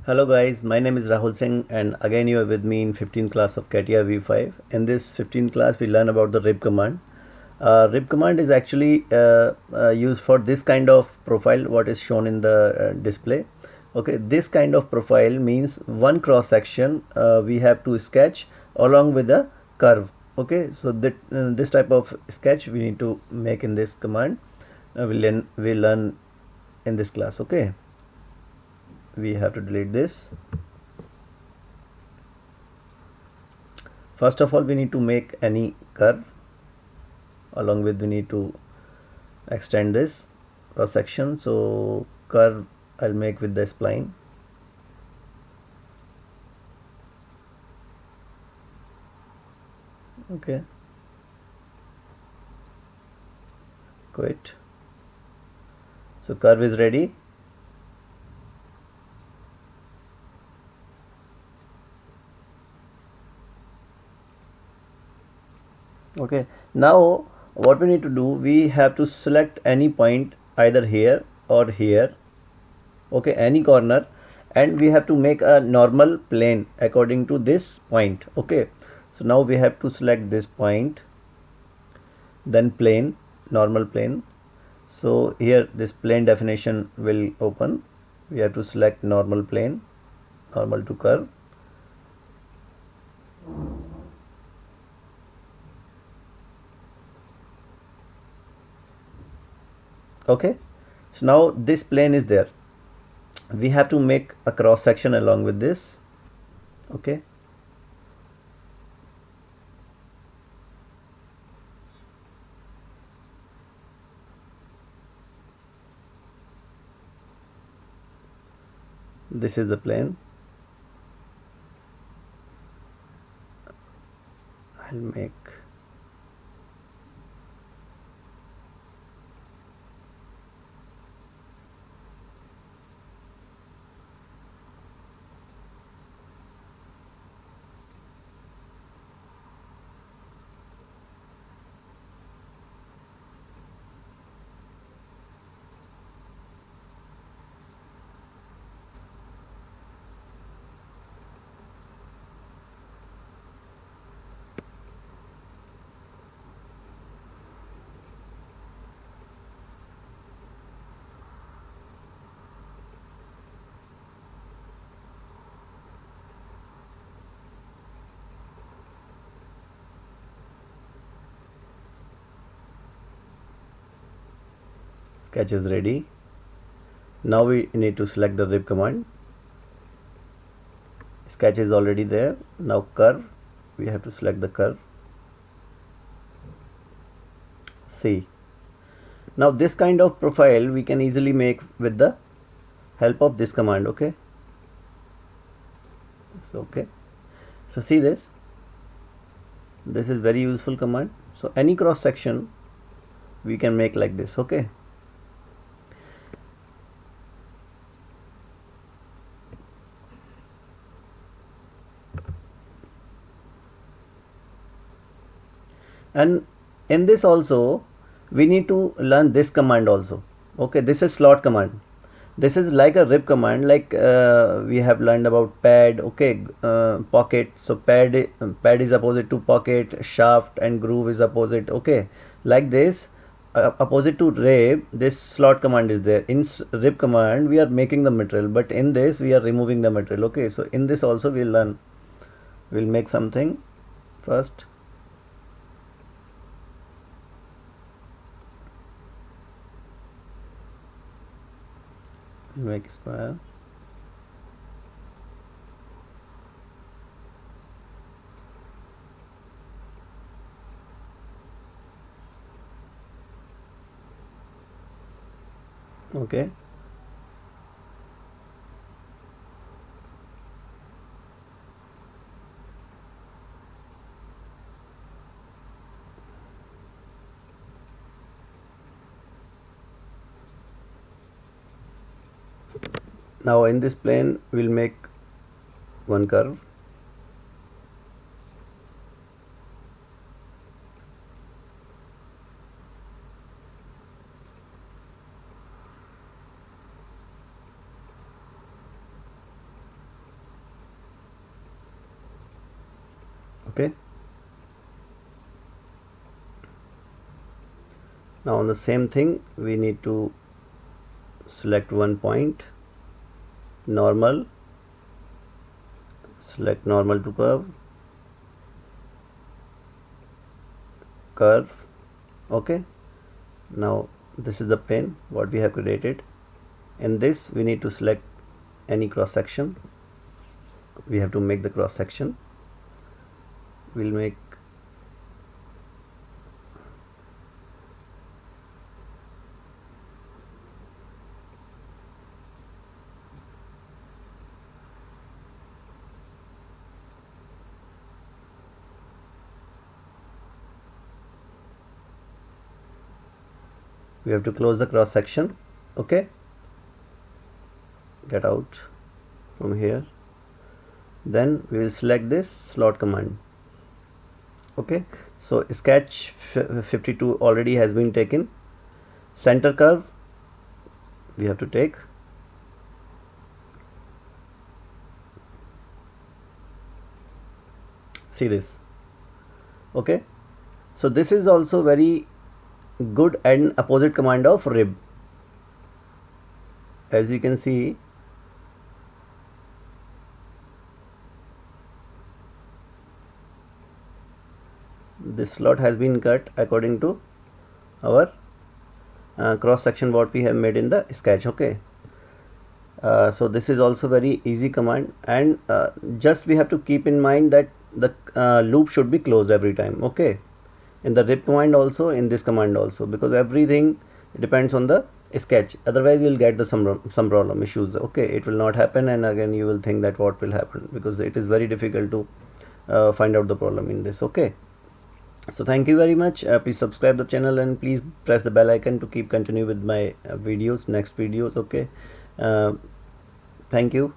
Hello guys, my name is Rahul Singh and again you are with me in 15th class of CATIA V5. In this 15th class we learn about the rib command. Rib command is actually used for this kind of profile what is shown in the display. Okay, this kind of profile means one cross section we have to sketch along with a curve. Okay, so that this type of sketch we need to make in this command. We learn in this class. Okay, we have to delete this. First of all, we need to make any curve. Along with we need to extend this cross section. So curve I'll make with the spline. Okay. Quit. So curve is ready. Okay, now what we need to do, we have to select any point either here or here. Okay, any corner, and we have to make a normal plane according to this point. Okay, so now we have to select this point, then plane, normal plane. So here this plane definition will open. We have to select normal plane, normal to curve. Okay, so now this plane is there. We have to make a cross section along with this. Okay, this is the plane. I'll make sketch is ready. Now we need to select the rib command. Sketch is already there. Now curve, we have to select the curve. See, now this kind of profile we can easily make with the help of this command. Okay, so okay, so see this is very useful command. So any cross section we can make like this. Okay, and in this also we need to learn this command also. Okay, this is slot command. This is like a rib command, like we have learned about pad. Okay, pocket. So pad is opposite to pocket, shaft and groove is opposite. Okay, like this, opposite to rib, this slot command is there. In rib command we are making the material, but in this we are removing the material. Okay, so in this also we'll learn, we'll make something first. Make square. Okay, now in this plane we'll make one curve. Okay, now on the same thing we need to select one point, normal, select normal to curve. Okay, now this is the plane what we have created. In this we need to select any cross section. We have to make the cross section. We'll make we have to close the cross section. Okay, get out from here. Then we will select this slot command. Okay, so sketch 52 already has been taken. Center curve we have to take. See this. Okay, so this is also very good and opposite command of rib. As you can see, this slot has been cut according to our cross section what we have made in the sketch. Okay, so this is also very easy command, and just we have to keep in mind that the loop should be closed every time. Okay, in the rib command also, in this command also, because everything depends on the sketch, otherwise you will get the some problem issues. Okay, it will not happen, and again you will think that what will happen, because it is very difficult to find out the problem in this. Okay, so thank you very much. Please subscribe the channel and please press the bell icon to keep continue with my videos, next videos. Okay, thank you.